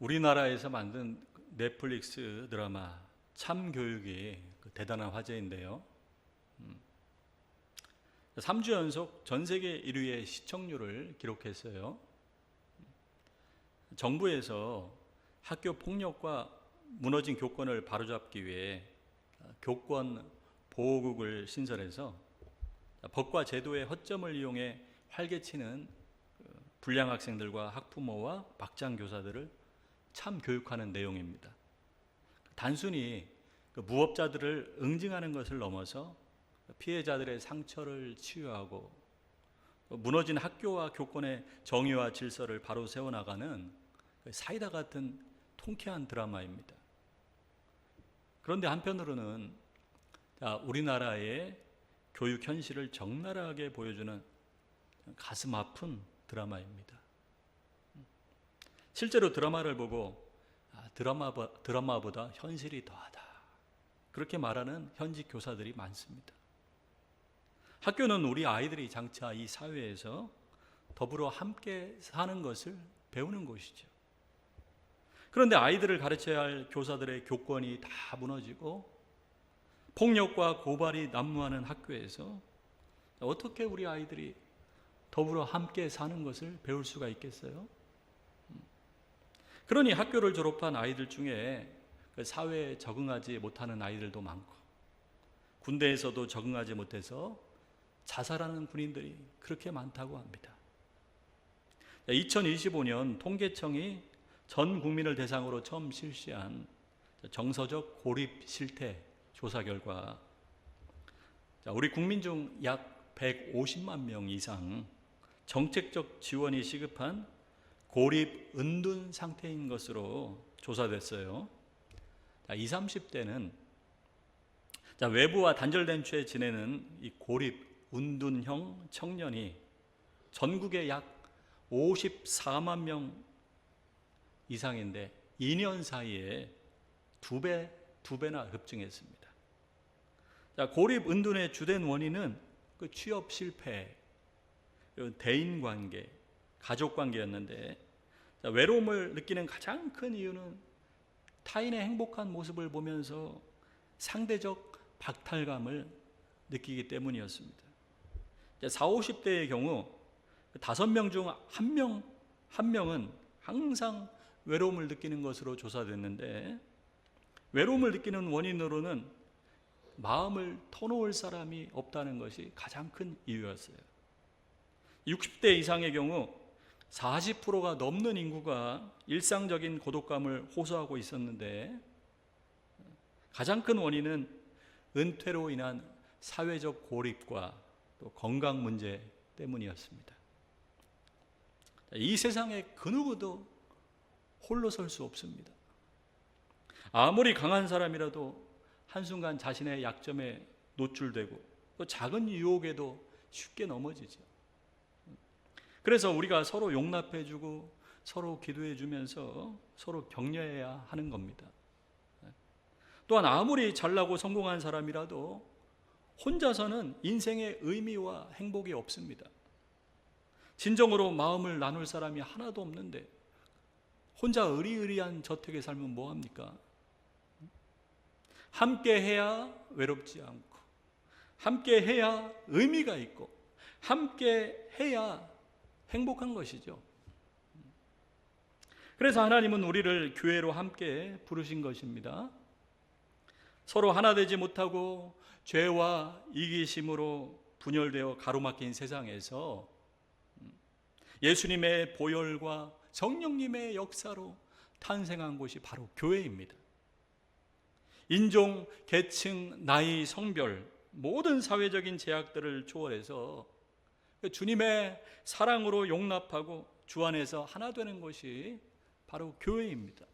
우리나라에서 만든 넷플릭스 드라마 참교육이 대단한 화제인데요. 3주 연속 전 세계 1위의 시청률을 기록했어요. 정부에서 학교 폭력과 무너진 교권을 바로잡기 위해 교권 보호국을 신설해서 법과 제도의 허점을 이용해 활개치는 불량 학생들과 학부모와 박장 교사들을 참교육하는 내용입니다. 단순히 무법자들을 응징하는 것을 넘어서 피해자들의 상처를 치유하고 무너진 학교와 교권의 정의와 질서를 바로 세워나가는 사이다 같은 통쾌한 드라마입니다. 그런데 한편으로는 우리나라의 교육 현실을 적나라하게 보여주는 가슴 아픈 드라마입니다. 실제로 드라마를 보고 드라마보다 현실이 더하다, 그렇게 말하는 현직 교사들이 많습니다. 학교는 우리 아이들이 장차 이 사회에서 더불어 함께 사는 것을 배우는 곳이죠. 그런데 아이들을 가르쳐야 할 교사들의 교권이 다 무너지고 폭력과 고발이 난무하는 학교에서 어떻게 우리 아이들이 더불어 함께 사는 것을 배울 수가 있겠어요? 그러니 학교를 졸업한 아이들 중에 사회에 적응하지 못하는 아이들도 많고, 군대에서도 적응하지 못해서 자살하는 군인들이 그렇게 많다고 합니다. 2025년 통계청이 전 국민을 대상으로 처음 실시한 정서적 고립 실태 조사 결과, 우리 국민 중 약 150만 명 이상 정책적 지원이 시급한 고립 은둔 상태인 것으로 조사됐어요. 20, 30대는 외부와 단절된 채 지내는 이 고립 은둔형 청년이 전국에 약 54만 명 이상인데 2년 사이에 두 배나 급증했습니다. 고립 은둔의 주된 원인은 취업 실패, 대인관계, 가족관계였는데, 외로움을 느끼는 가장 큰 이유는 타인의 행복한 모습을 보면서 상대적 박탈감을 느끼기 때문이었습니다. 40, 50대의 경우 5명 중 한 명은 항상 외로움을 느끼는 것으로 조사됐는데, 외로움을 느끼는 원인으로는 마음을 터놓을 사람이 없다는 것이 가장 큰 이유였어요. 60대 이상의 경우 40%가 넘는 인구가 일상적인 고독감을 호소하고 있었는데, 가장 큰 원인은 은퇴로 인한 사회적 고립과 또 건강 문제 때문이었습니다. 이 세상에 그 누구도 홀로 설 수 없습니다. 아무리 강한 사람이라도 한순간 자신의 약점에 노출되고 또 작은 유혹에도 쉽게 넘어지죠. 그래서 우리가 서로 용납해주고 서로 기도해주면서 서로 격려해야 하는 겁니다. 또한 아무리 잘나고 성공한 사람이라도 혼자서는 인생의 의미와 행복이 없습니다. 진정으로 마음을 나눌 사람이 하나도 없는데 혼자 의리의리한 저택에 살면 뭐합니까? 함께 해야 외롭지 않고, 함께 해야 의미가 있고, 함께 해야 행복한 것이죠. 그래서 하나님은 우리를 교회로 함께 부르신 것입니다. 서로 하나 되지 못하고 죄와 이기심으로 분열되어 가로막힌 세상에서 예수님의 보혈과 성령님의 역사로 탄생한 곳이 바로 교회입니다. 인종, 계층, 나이, 성별, 모든 사회적인 제약들을 초월해서 주님의 사랑으로 용납하고 주 안에서 하나 되는 것이 바로 교회입니다.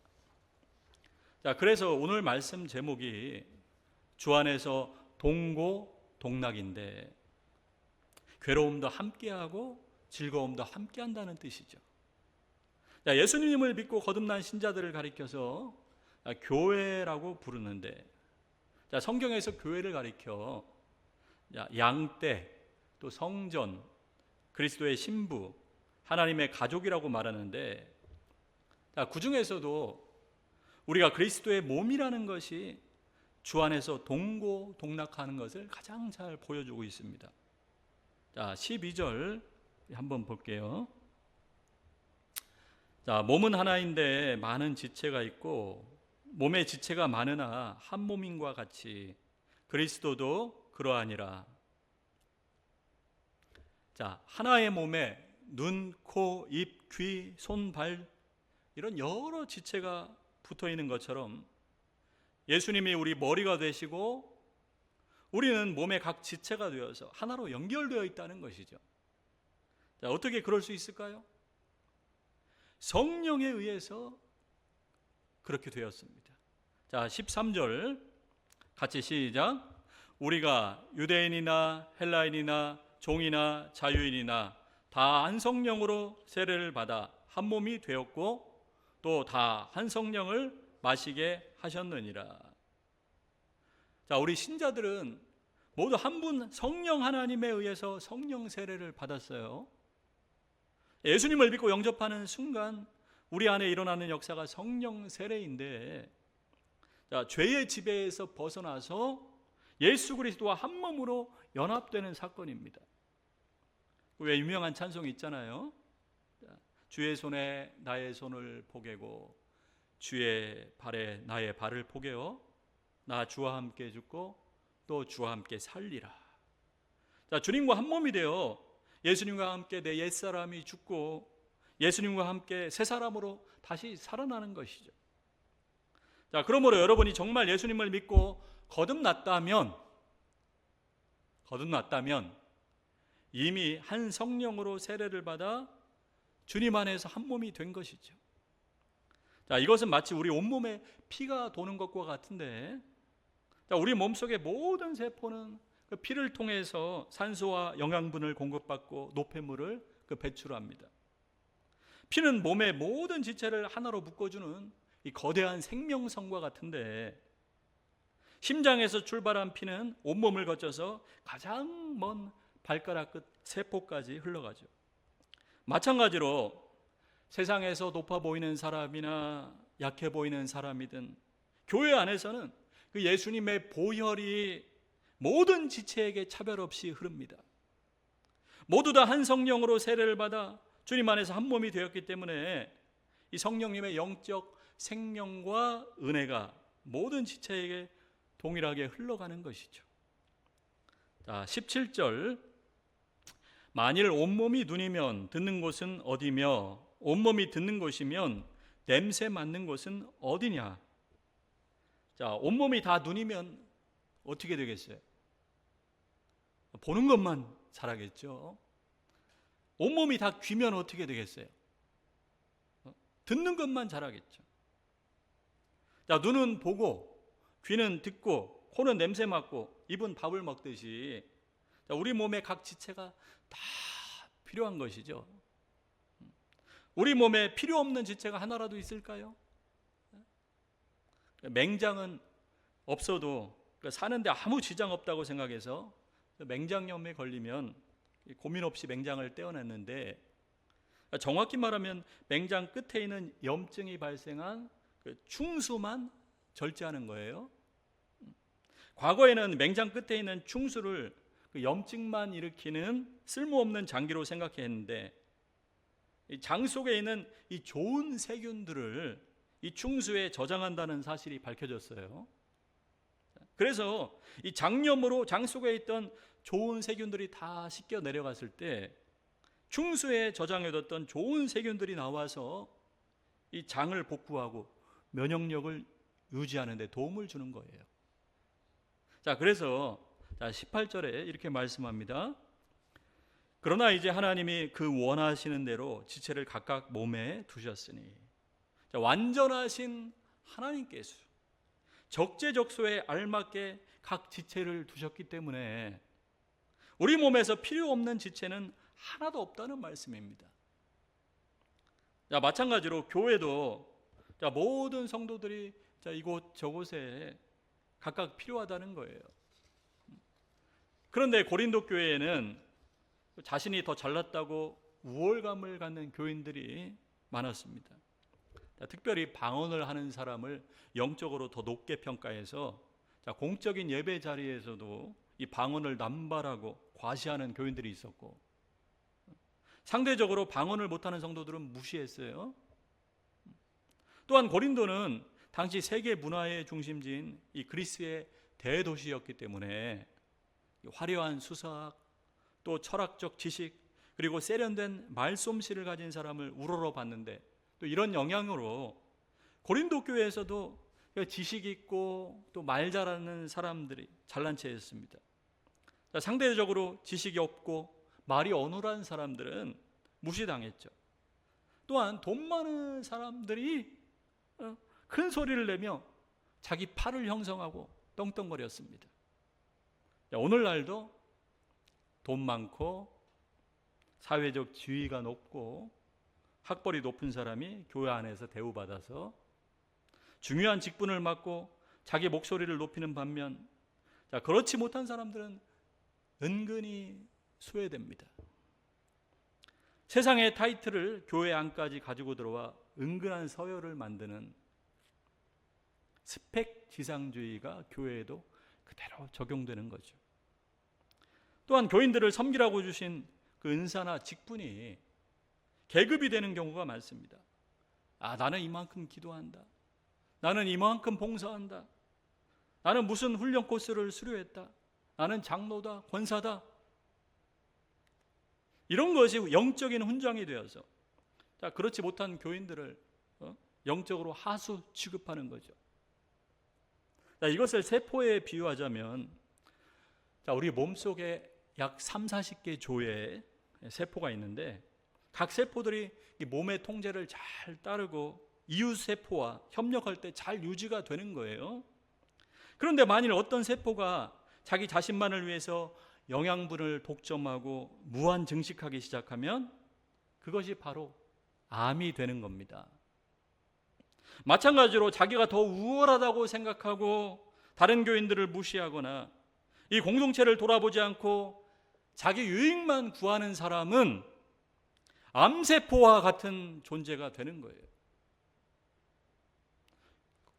그래서 오늘 말씀 제목이 주 안에서 동고동락인데, 괴로움도 함께하고 즐거움도 함께한다는 뜻이죠. 예수님을 믿고 거듭난 신자들을 가리켜서 교회라고 부르는데, 성경에서 교회를 가리켜 양떼, 또 성전, 그리스도의 신부, 하나님의 가족이라고 말하는데, 그 중에서도 우리가 그리스도의 몸이라는 것이 주 안에서 동고동락하는 것을 가장 잘 보여주고 있습니다. 자, 12절 한번 볼게요. 자, 몸은 하나인데 많은 지체가 있고 몸의 지체가 많으나 한 몸인과 같이 그리스도도 그러하니라. 자, 하나의 몸에 눈, 코, 입, 귀, 손, 발 이런 여러 지체가 붙어 있는 것처럼 예수님이 우리 머리가 되시고 우리는 몸의 각 지체가 되어서 하나로 연결되어 있다는 것이죠. 자, 어떻게 그럴 수 있을까요? 성령에 의해서 그렇게 되었습니다. 자, 13절 같이 시작. 우리가 유대인이나 헬라인이나 종이나 자유인이나 다 한 성령으로 세례를 받아 한 몸이 되었고 또 다 한 성령을 마시게 하셨느니라. 자, 우리 신자들은 모두 한 분 성령 하나님에 의해서 성령 세례를 받았어요. 예수님을 믿고 영접하는 순간 우리 안에 일어나는 역사가 성령 세례인데, 자, 죄의 지배에서 벗어나서 예수 그리스도와 한 몸으로 연합되는 사건입니다. 왜 유명한 찬송이 있잖아요. 주의 손에 나의 손을 포개고 주의 발에 나의 발을 포개어 나 주와 함께 죽고 또 주와 함께 살리라. 자, 주님과 한 몸이 되어 예수님과 함께 내 옛사람이 죽고 예수님과 함께 새 사람으로 다시 살아나는 것이죠. 자, 그러므로 여러분이 정말 예수님을 믿고 거듭났다면 이미 한 성령으로 세례를 받아 주님 안에서 한 몸이 된 것이죠. 자, 이것은 마치 우리 온몸에 피가 도는 것과 같은데, 자, 우리 몸속의 모든 세포는 그 피를 통해서 산소와 영양분을 공급받고 노폐물을 배출합니다. 피는 몸의 모든 지체를 하나로 묶어주는 이 거대한 생명선과 같은데, 심장에서 출발한 피는 온몸을 거쳐서 가장 먼 발가락 끝 세포까지 흘러가죠. 마찬가지로 세상에서 높아 보이는 사람이나 약해 보이는 사람이든 교회 안에서는 그 예수님의 보혈이 모든 지체에게 차별 없이 흐릅니다. 모두 다 한 성령으로 세례를 받아 주님 안에서 한 몸이 되었기 때문에 이 성령님의 영적 생명과 은혜가 모든 지체에게 동일하게 흘러가는 것이죠. 자, 17절. 만일 온몸이 눈이면 듣는 곳은 어디며 온몸이 듣는 곳이면 냄새 맡는 곳은 어디냐. 자, 온몸이 다 눈이면 어떻게 되겠어요? 보는 것만 잘하겠죠. 온몸이 다 귀면 어떻게 되겠어요? 듣는 것만 잘하겠죠. 자, 눈은 보고 귀는 듣고 코는 냄새 맡고 입은 밥을 먹듯이, 자, 우리 몸의 각 지체가 다 필요한 것이죠. 우리 몸에 필요 없는 지체가 하나라도 있을까요? 맹장은 없어도 사는데 아무 지장 없다고 생각해서 맹장염에 걸리면 고민 없이 맹장을 떼어냈는데, 정확히 말하면 맹장 끝에 있는 염증이 발생한 충수만 절제하는 거예요. 과거에는 맹장 끝에 있는 충수를 염증만 일으키는 쓸모없는 장기로 생각했는데, 장 속에 있는 이 좋은 세균들을 이 충수에 저장한다는 사실이 밝혀졌어요. 그래서 이 장염으로 장 속에 있던 좋은 세균들이 다 씻겨 내려갔을 때 충수에 저장해뒀던 좋은 세균들이 나와서 이 장을 복구하고 면역력을 유지하는 데 도움을 주는 거예요. 자, 그래서 18절에 이렇게 말씀합니다. 그러나 이제 하나님이 그 원하시는 대로 지체를 각각 몸에 두셨으니, 자, 완전하신 하나님께서 적재적소에 알맞게 각 지체를 두셨기 때문에 우리 몸에서 필요 없는 지체는 하나도 없다는 말씀입니다. 자, 마찬가지로 교회도, 자, 모든 성도들이, 자, 이곳 저곳에 각각 필요하다는 거예요. 그런데 고린도 교회에는 자신이 더 잘났다고 우월감을 갖는 교인들이 많았습니다. 특별히 방언을 하는 사람을 영적으로 더 높게 평가해서 공적인 예배 자리에서도 이 방언을 남발하고 과시하는 교인들이 있었고, 상대적으로 방언을 못하는 성도들은 무시했어요. 또한 고린도는 당시 세계 문화의 중심지인 이 그리스의 대도시였기 때문에 화려한 수사학, 또 철학적 지식, 그리고 세련된 말솜씨를 가진 사람을 우러러 봤는데, 또 이런 영향으로 고린도 교회에서도 지식 있고 또 말 잘하는 사람들이 잘난 체였습니다. 상대적으로 지식이 없고 말이 어눌한 사람들은 무시당했죠. 또한 돈 많은 사람들이 큰 소리를 내며 자기 팔을 형성하고 떵떵거렸습니다. 오늘날도 돈 많고 사회적 지위가 높고 학벌이 높은 사람이 교회 안에서 대우받아서 중요한 직분을 맡고 자기 목소리를 높이는 반면, 그렇지 못한 사람들은 은근히 소외됩니다. 세상의 타이틀을 교회 안까지 가지고 들어와 은근한 서열을 만드는 스펙 지상주의가 교회에도 그대로 적용되는 거죠. 또한 교인들을 섬기라고 주신 그 은사나 직분이 계급이 되는 경우가 많습니다. 나는 이만큼 기도한다. 나는 이만큼 봉사한다. 나는 무슨 훈련 코스를 수료했다. 나는 장로다, 권사다. 이런 것이 영적인 훈장이 되어서 그렇지 못한 교인들을 영적으로 하수 취급하는 거죠. 이것을 세포에 비유하자면, 우리 몸속에 약 30-40개 조의 세포가 있는데, 각 세포들이 몸의 통제를 잘 따르고 이웃 세포와 협력할 때 잘 유지가 되는 거예요. 그런데 만일 어떤 세포가 자기 자신만을 위해서 영양분을 독점하고 무한 증식하기 시작하면 그것이 바로 암이 되는 겁니다. 마찬가지로 자기가 더 우월하다고 생각하고 다른 교인들을 무시하거나 이 공동체를 돌아보지 않고 자기 유익만 구하는 사람은 암세포와 같은 존재가 되는 거예요.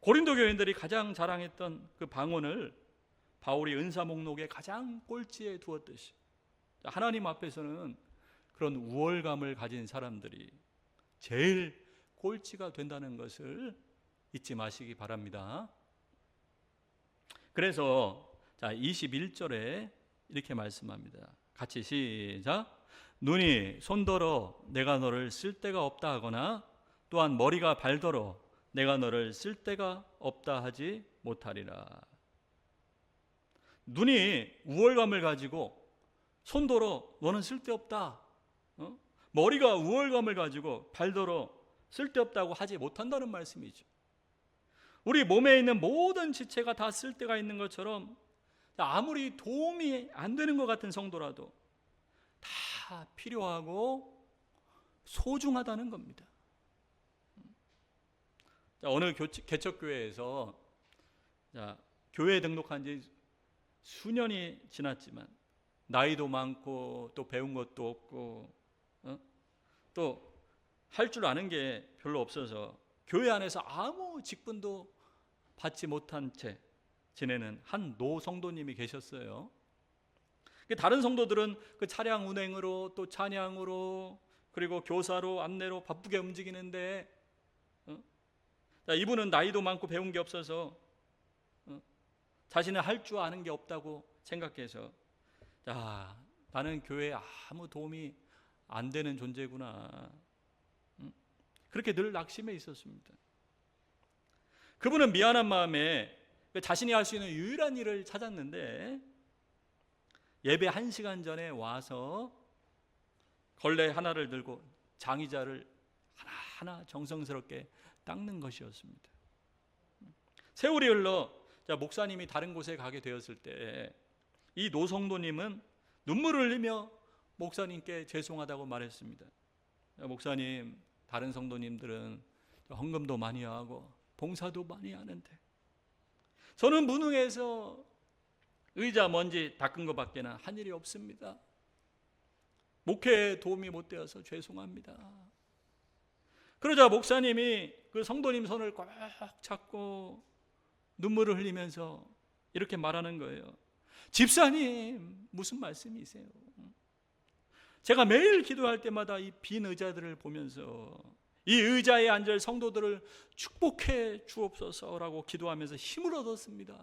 고린도 교인들이 가장 자랑했던 그 방언을 바울이 은사 목록의 가장 꼴찌에 두었듯이, 하나님 앞에서는 그런 우월감을 가진 사람들이 제일 꼴찌가 된다는 것을 잊지 마시기 바랍니다. 그래서 21절에 이렇게 말씀합니다. 같이 시작. 눈이 손더러 내가 너를 쓸 데가 없다 하거나 또한 머리가 발더러 내가 너를 쓸 데가 없다 하지 못하리라. 눈이 우월감을 가지고 손더러 너는 쓸데없다, 머리가 우월감을 가지고 발더러 쓸데없다고 하지 못한다는 말씀이죠. 우리 몸에 있는 모든 지체가 다 쓸데가 있는 것처럼 아무리 도움이 안 되는 것 같은 성도라도 다 필요하고 소중하다는 겁니다. 어느 개척교회에서 교회에 등록한 지 수년이 지났지만 나이도 많고 또 배운 것도 없고 또 할 줄 아는 게 별로 없어서 교회 안에서 아무 직분도 받지 못한 채 지내는 한 노성도님이 계셨어요. 다른 성도들은 그 차량 운행으로 또 찬양으로 그리고 교사로 안내로 바쁘게 움직이는데 이분은 나이도 많고 배운 게 없어서 자신은 할 줄 아는 게 없다고 생각해서 나는 교회에 아무 도움이 안 되는 존재구나, 그렇게 늘 낙심해 있었습니다. 그분은 미안한 마음에 자신이 할 수 있는 유일한 일을 찾았는데 예배 1시간 전에 와서 걸레 하나를 들고 장의자를 하나하나 정성스럽게 닦는 것이었습니다. 세월이 흘러 목사님이 다른 곳에 가게 되었을 때 이 노성도님은 눈물을 흘리며 목사님께 죄송하다고 말했습니다. 목사님, 다른 성도님들은 헌금도 많이 하고 봉사도 많이 하는데 저는 무능해서 의자 먼지 닦은 것밖에는 한 일이 없습니다. 목회에 도움이 못 되어서 죄송합니다. 그러자 목사님이 그 그 성도님 손을 꽉 잡고 눈물을 흘리면서 이렇게 말하는 거예요. 집사님, 무슨 말씀이세요? 제가 매일 기도할 때마다 이 빈 의자들을 보면서 이 의자에 앉을 성도들을 축복해 주옵소서라고 기도하면서 힘을 얻었습니다.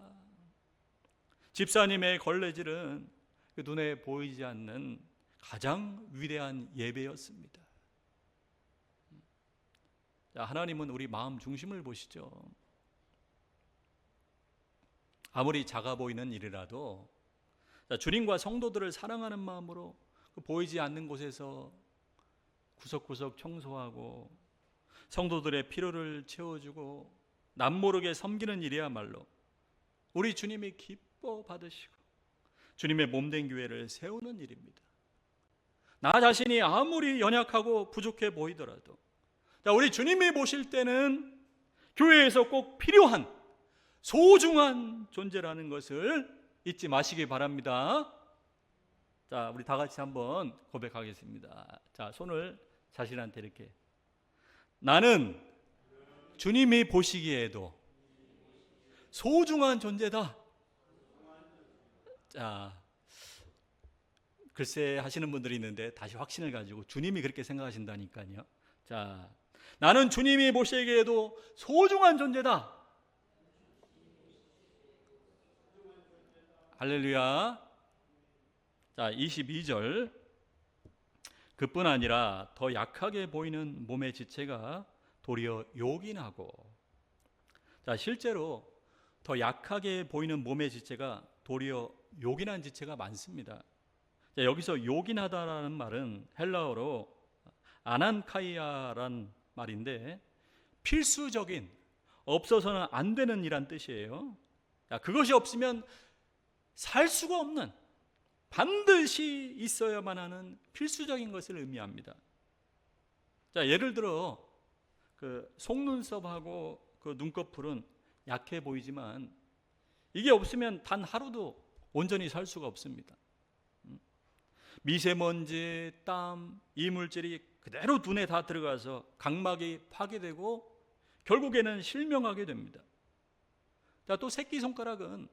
집사님의 걸레질은 그 눈에 보이지 않는 가장 위대한 예배였습니다. 자, 하나님은 우리 마음 중심을 보시죠. 아무리 작아 보이는 일이라도 주님과 성도들을 사랑하는 마음으로 보이지 않는 곳에서 구석구석 청소하고 성도들의 필요를 채워주고 남모르게 섬기는 일이야말로 우리 주님이 기뻐 받으시고 주님의 몸된 교회를 세우는 일입니다. 나 자신이 아무리 연약하고 부족해 보이더라도 우리 주님이 보실 때는 교회에서 꼭 필요한 소중한 존재라는 것을 잊지 마시기 바랍니다. 자, 우리 다 같이 한번 고백하겠습니다. 자, 손을 자신한테 이렇게. 나는 주님이 보시기에도 소중한 존재다. 자, 글쎄 하시는 분들이 있는데 다시 확신을 가지고 주님이 그렇게 생각하신다니까요. 자, 나는 주님이 보시기에도 소중한 존재다. 할렐루야. 자, 22절. 그뿐 아니라 더 약하게 보이는 몸의 지체가 도리어 요긴하고. 자, 실제로 더 약하게 보이는 몸의 지체가 도리어 요긴한 지체가 많습니다. 자, 여기서 요긴하다라는 말은 헬라어로 아난카이아란 말인데 필수적인, 없어서는 안 되는 이란 뜻이에요. 자, 그것이 없으면 살 수가 없는, 반드시 있어야만 하는 필수적인 것을 의미합니다. 자, 예를 들어 그 속눈썹하고 그 눈꺼풀은 약해 보이지만 이게 없으면 단 하루도 온전히 살 수가 없습니다. 미세먼지, 땀, 이물질이 그대로 눈에 다 들어가서 각막이 파괴되고 결국에는 실명하게 됩니다. 자, 또 새끼손가락은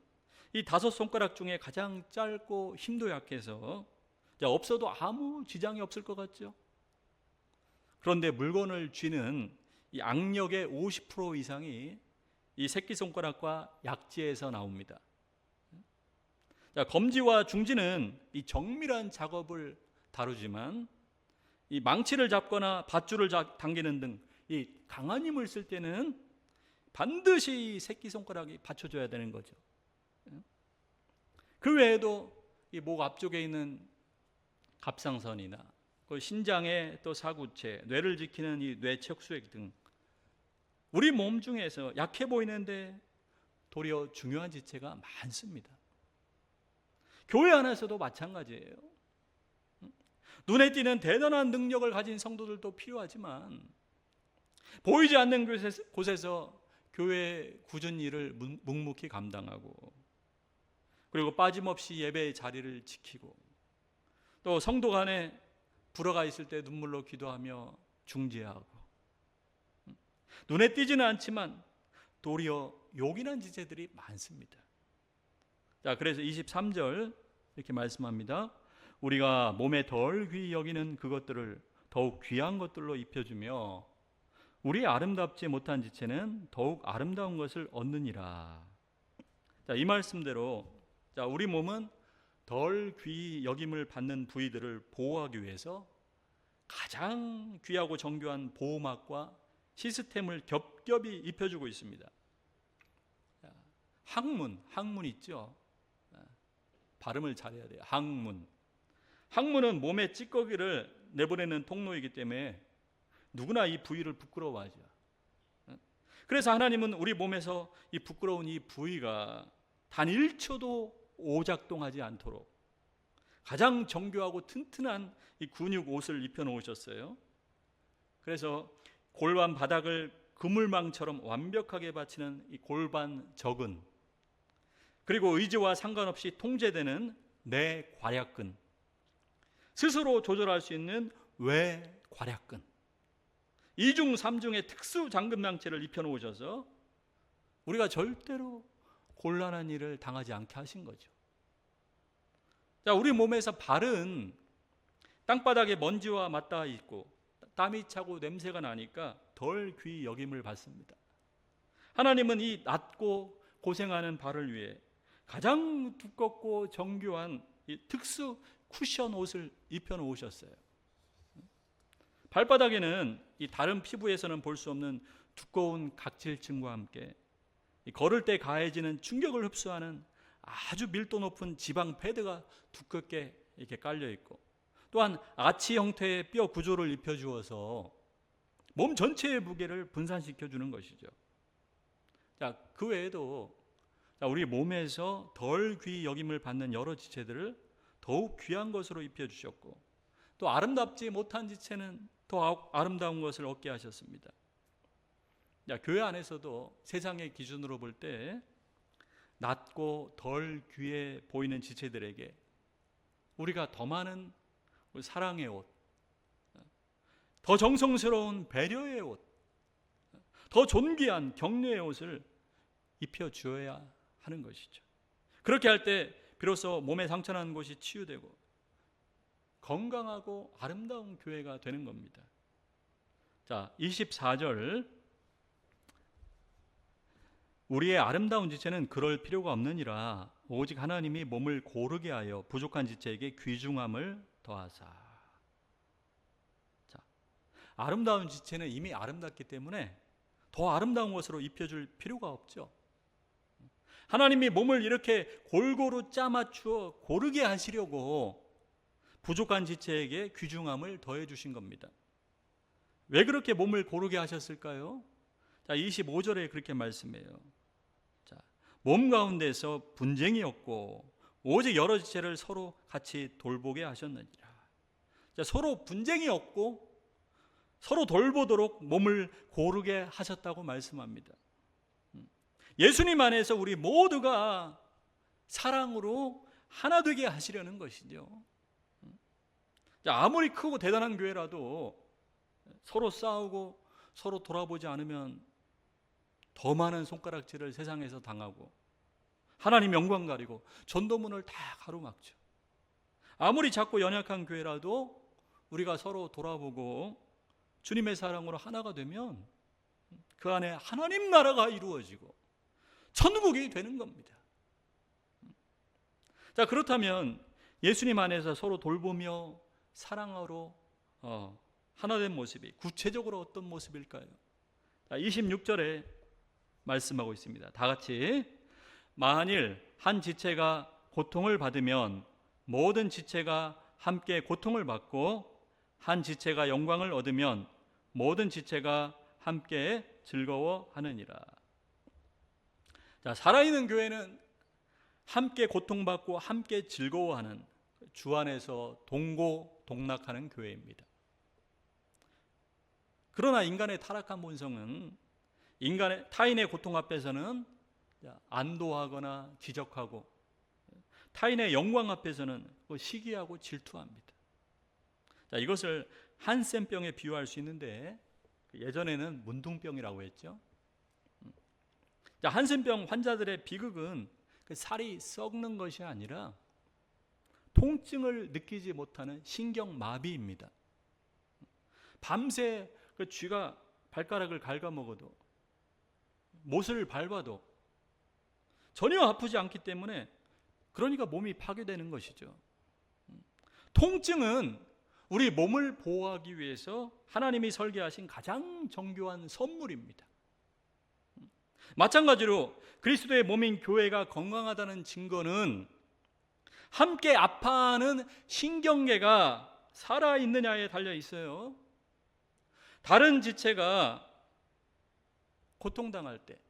이 5손가락 중에 가장 짧고 힘도 약해서 없어도 아무 지장이 없을 것 같죠. 그런데 물건을 쥐는 이 악력의 50% 이상이 이 새끼손가락과 약지에서 나옵니다. 자, 검지와 중지는 이 정밀한 작업을 다루지만 이 망치를 잡거나 밧줄을 당기는 등 이 강한 힘을 쓸 때는 반드시 이 새끼손가락이 받쳐줘야 되는 거죠. 그 외에도 이 목 앞쪽에 있는 갑상선이나 그 신장의 또 사구체, 뇌를 지키는 이 뇌척수액 등 우리 몸 중에서 약해 보이는데 도리어 중요한 지체가 많습니다. 교회 안에서도 마찬가지예요. 눈에 띄는 대단한 능력을 가진 성도들도 필요하지만 보이지 않는 곳에서 교회 굳은 일을 묵묵히 감당하고 그리고 빠짐없이 예배의 자리를 지키고 또 성도 간에 불화가 있을 때 눈물로 기도하며 중재하고 눈에 띄지는 않지만 도리어 요긴한 지체들이 많습니다. 자, 그래서 23절 이렇게 말씀합니다. 우리가 몸에 덜 귀히 여기는 그것들을 더욱 귀한 것들로 입혀주며 우리 아름답지 못한 지체는 더욱 아름다운 것을 얻느니라. 자, 이 말씀대로 자, 우리 몸은 덜 귀히 여김을 받는 부위들을 보호하기 위해서 가장 귀하고 정교한 보호막과 시스템을 겹겹이 입혀주고 있습니다. 항문 있죠. 발음을 잘해야 돼요. 항문은 몸의 찌꺼기를 내보내는 통로이기 때문에 누구나 이 부위를 부끄러워하죠. 그래서 하나님은 우리 몸에서 이 부끄러운 이 부위가 단 1초도 오작동하지 않도록 가장 정교하고 튼튼한 이 근육 옷을 입혀 놓으셨어요. 그래서 골반 바닥을 그물망처럼 완벽하게 받치는 이 골반 적은, 그리고 의지와 상관없이 통제되는 내괄약근, 스스로 조절할 수 있는 외괄약근, 2중 3중의 특수 잠금장치를 입혀놓으셔서 우리가 절대로 곤란한 일을 당하지 않게 하신 거죠. 자, 우리 몸에서 발은 땅바닥에 먼지와 맞닿아 있고 땀이 차고 냄새가 나니까 덜 귀히 여김을 받습니다. 하나님은 이 낮고 고생하는 발을 위해 가장 두껍고 정교한 이 특수 쿠션 옷을 입혀 놓으셨어요. 발바닥에는 이 다른 피부에서는 볼 수 없는 두꺼운 각질층과 함께 걸을 때 가해지는 충격을 흡수하는 아주 밀도 높은 지방 패드가 두껍게 이렇게 깔려 있고, 또한 아치 형태의 뼈 구조를 입혀 주어서 몸 전체의 무게를 분산시켜 주는 것이죠. 자, 그 외에도 우리 몸에서 덜 귀히 여김을 받는 여러 지체들을 더욱 귀한 것으로 입혀 주셨고, 또 아름답지 못한 지체는 더 아름다운 것을 얻게 하셨습니다. 자, 교회 안에서도 세상의 기준으로 볼 때 낮고 덜 귀해 보이는 지체들에게 우리가 더 많은 사랑의 옷, 더 정성스러운 배려의 옷, 더 존귀한 격려의 옷을 입혀 주어야 하는 것이죠. 그렇게 할 때 비로소 몸에 상처난 곳이 치유되고 건강하고 아름다운 교회가 되는 겁니다. 자, 24절, 우리의 아름다운 지체는 그럴 필요가 없느니라 오직 하나님이 몸을 고르게 하여 부족한 지체에게 귀중함을 더하사. 자, 아름다운 지체는 이미 아름답기 때문에 더 아름다운 것으로 입혀줄 필요가 없죠. 하나님이 몸을 이렇게 골고루 짜맞추어 고르게 하시려고 부족한 지체에게 귀중함을 더해 주신 겁니다. 왜 그렇게 몸을 고르게 하셨을까요? 자, 25절에 그렇게 말씀해요. 자, 몸 가운데서 분쟁이 없고 오직 여러 지체를 서로 같이 돌보게 하셨느니라. 자, 서로 분쟁이 없고 서로 돌보도록 몸을 고르게 하셨다고 말씀합니다. 예수님 안에서 우리 모두가 사랑으로 하나 되게 하시려는 것이죠. 자, 아무리 크고 대단한 교회라도 서로 싸우고 서로 돌아보지 않으면 더 많은 손가락질을 세상에서 당하고 하나님 영광 가리고 전도문을 다 가로막죠. 아무리 작고 연약한 교회라도 우리가 서로 돌아보고 주님의 사랑으로 하나가 되면 그 안에 하나님 나라가 이루어지고 천국이 되는 겁니다. 자, 그렇다면 예수님 안에서 서로 돌보며 사랑으로 하나 된 모습이 구체적으로 어떤 모습일까요? 자, 26절에 말씀하고 있습니다. 다 같이, 만일 한 지체가 고통을 받으면 모든 지체가 함께 고통을 받고 한 지체가 영광을 얻으면 모든 지체가 함께 즐거워하느니라. 자, 살아있는 교회는 함께 고통받고 함께 즐거워하는, 주 안에서 동고동락하는 교회입니다. 그러나 인간의 타락한 본성은 타인의 고통 앞에서는 안도하거나 기적하고 타인의 영광 앞에서는 시기하고 질투합니다. 자, 이것을 한센병에 비유할 수 있는데 예전에는 문둥병이라고 했죠. 자, 한센병 환자들의 비극은 그 살이 썩는 것이 아니라 통증을 느끼지 못하는 신경마비입니다. 밤새 그 쥐가 발가락을 갉아먹어도 못을 밟아도 전혀 아프지 않기 때문에, 그러니까 몸이 파괴되는 것이죠. 통증은 우리 몸을 보호하기 위해서 하나님이 설계하신 가장 정교한 선물입니다. 마찬가지로 그리스도의 몸인 교회가 건강하다는 증거는 함께 아파하는 신경계가 살아있느냐에 달려 있어요. 다른 지체가 고통당할 때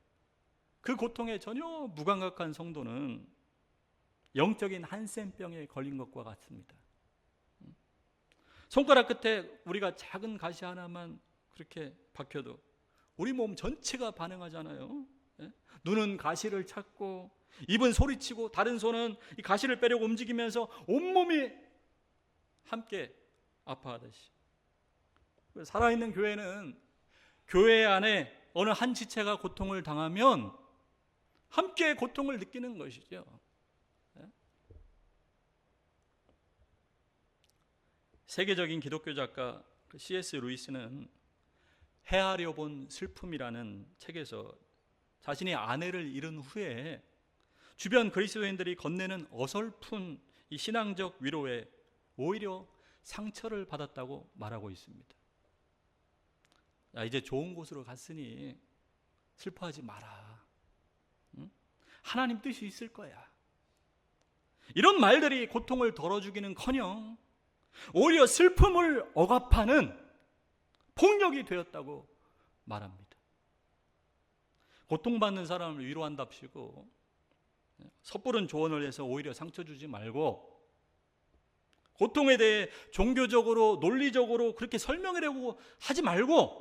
그 고통에 전혀 무감각한 성도는 영적인 한센병에 걸린 것과 같습니다. 손가락 끝에 우리가 작은 가시 하나만 그렇게 박혀도 우리 몸 전체가 반응하잖아요. 눈은 가시를 찾고 입은 소리치고 다른 손은 이 가시를 빼려고 움직이면서 온몸이 함께 아파하듯이, 살아있는 교회는 교회 안에 어느 한 지체가 고통을 당하면 함께 고통을 느끼는 것이죠. 세계적인 기독교 작가 C.S. 루이스는 헤아려 본 슬픔이라는 책에서 자신이 아내를 잃은 후에 주변 그리스도인들이 건네는 어설픈 이 신앙적 위로에 오히려 상처를 받았다고 말하고 있습니다. 야, 이제 좋은 곳으로 갔으니 슬퍼하지 마라. 응? 하나님 뜻이 있을 거야. 이런 말들이 고통을 덜어주기는커녕 오히려 슬픔을 억압하는 폭력이 되었다고 말합니다. 고통받는 사람을 위로한답시고 섣부른 조언을 해서 오히려 상처 주지 말고, 고통에 대해 종교적으로 논리적으로 그렇게 설명하려고 하지 말고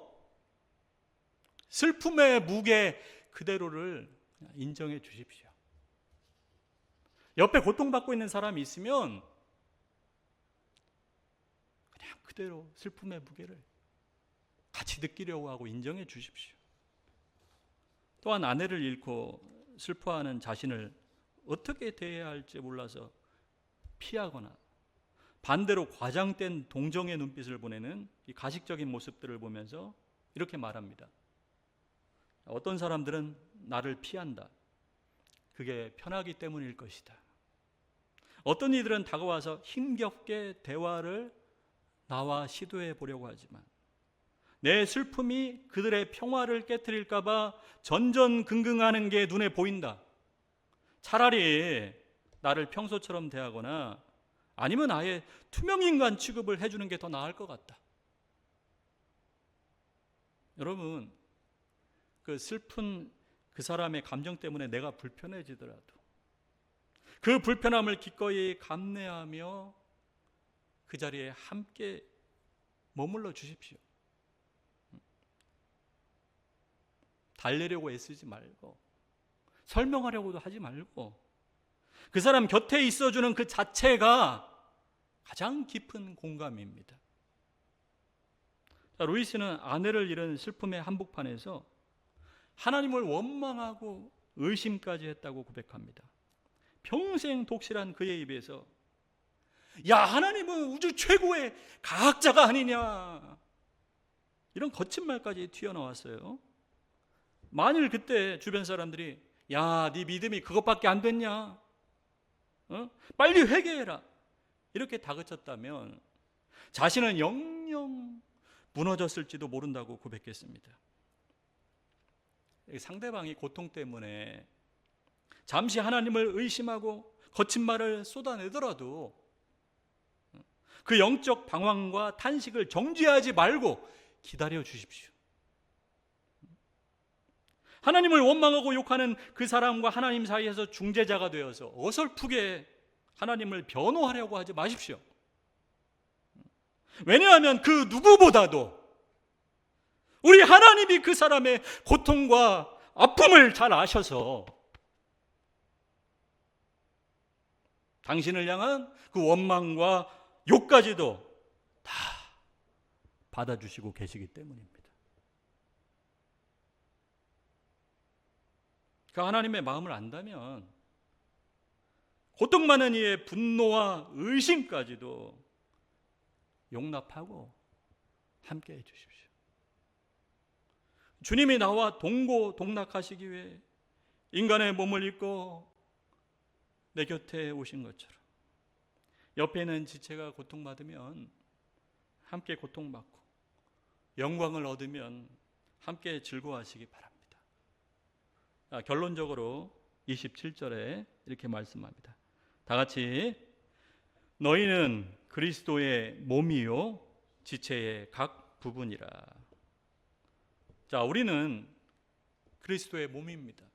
슬픔의 무게 그대로를 인정해 주십시오. 옆에 고통받고 있는 사람이 있으면 그냥 그대로 슬픔의 무게를 같이 느끼려고 하고 인정해 주십시오. 또한 아내를 잃고 슬퍼하는 자신을 어떻게 대해야 할지 몰라서 피하거나 반대로 과장된 동정의 눈빛을 보내는 이 가식적인 모습들을 보면서 이렇게 말합니다. 어떤 사람들은 나를 피한다. 그게 편하기 때문일 것이다. 어떤 이들은 다가와서 힘겹게 대화를 나와 시도해 보려고 하지만 내 슬픔이 그들의 평화를 깨트릴까 봐 전전긍긍하는 게 눈에 보인다. 차라리 나를 평소처럼 대하거나 아니면 아예 투명인간 취급을 해주는 게 더 나을 것 같다. 여러분, 그 슬픈 그 사람의 감정 때문에 내가 불편해지더라도 그 불편함을 기꺼이 감내하며 그 자리에 함께 머물러 주십시오. 달래려고 애쓰지 말고 설명하려고도 하지 말고 그 사람 곁에 있어주는 그 자체가 가장 깊은 공감입니다. 자, 루이스는 아내를 잃은 슬픔의 한복판에서 하나님을 원망하고 의심까지 했다고 고백합니다. 평생 독실한 그의 입에서 야, 하나님은 우주 최고의 과학자가 아니냐, 이런 거친 말까지 튀어나왔어요. 만일 그때 주변 사람들이 야, 네 믿음이 그것밖에 안 됐냐, 빨리 회개해라, 이렇게 다그쳤다면 자신은 영영 무너졌을지도 모른다고 고백했습니다. 상대방이 고통 때문에 잠시 하나님을 의심하고 거친 말을 쏟아내더라도 그 영적 방황과 탄식을 정죄하지 말고 기다려 주십시오. 하나님을 원망하고 욕하는 그 사람과 하나님 사이에서 중재자가 되어서 어설프게 하나님을 변호하려고 하지 마십시오. 왜냐하면 그 누구보다도 우리 하나님이 그 사람의 고통과 아픔을 잘 아셔서 당신을 향한 그 원망과 욕까지도 다 받아주시고 계시기 때문입니다. 그 하나님의 마음을 안다면 고통 많은 이의 분노와 의심까지도 용납하고 함께 해 주십시오. 주님이 나와 동고동락하시기 위해 인간의 몸을 입고 내 곁에 오신 것처럼 옆에 있는 지체가 고통받으면 함께 고통받고 영광을 얻으면 함께 즐거워하시기 바랍니다. 결론적으로 27절에 이렇게 말씀합니다. 다 같이 너희는 그리스도의 몸이요 지체의 각 부분이라. 자, 우리는 그리스도의 몸입니다.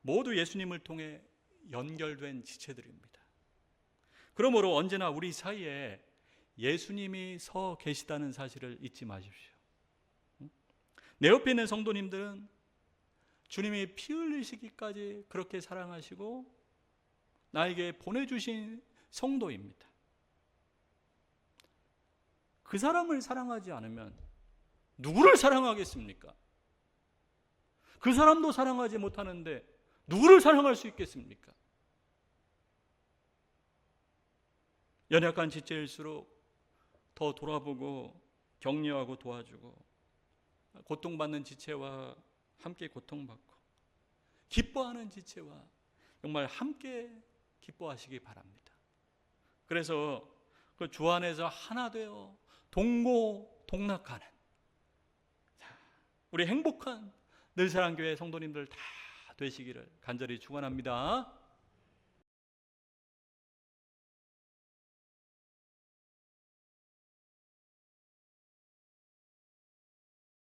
모두 예수님을 통해 연결된 지체들입니다. 그러므로 언제나 우리 사이에 예수님이 서 계시다는 사실을 잊지 마십시오. 내 옆에 있는 성도님들은 주님이 피 흘리시기까지 그렇게 사랑하시고 나에게 보내주신 성도입니다. 그 사람을 사랑하지 않으면 누구를 사랑하겠습니까? 그 사람도 사랑하지 못하는데 누구를 사랑할 수 있겠습니까? 연약한 지체일수록 더 돌아보고 격려하고 도와주고, 고통받는 지체와 함께 고통받고, 기뻐하는 지체와 정말 함께 기뻐하시기 바랍니다. 그래서 그 주 안에서 하나 되어 동고동락하는 우리 행복한 늘사랑교회 성도님들 다 되시기를 간절히 축원합니다.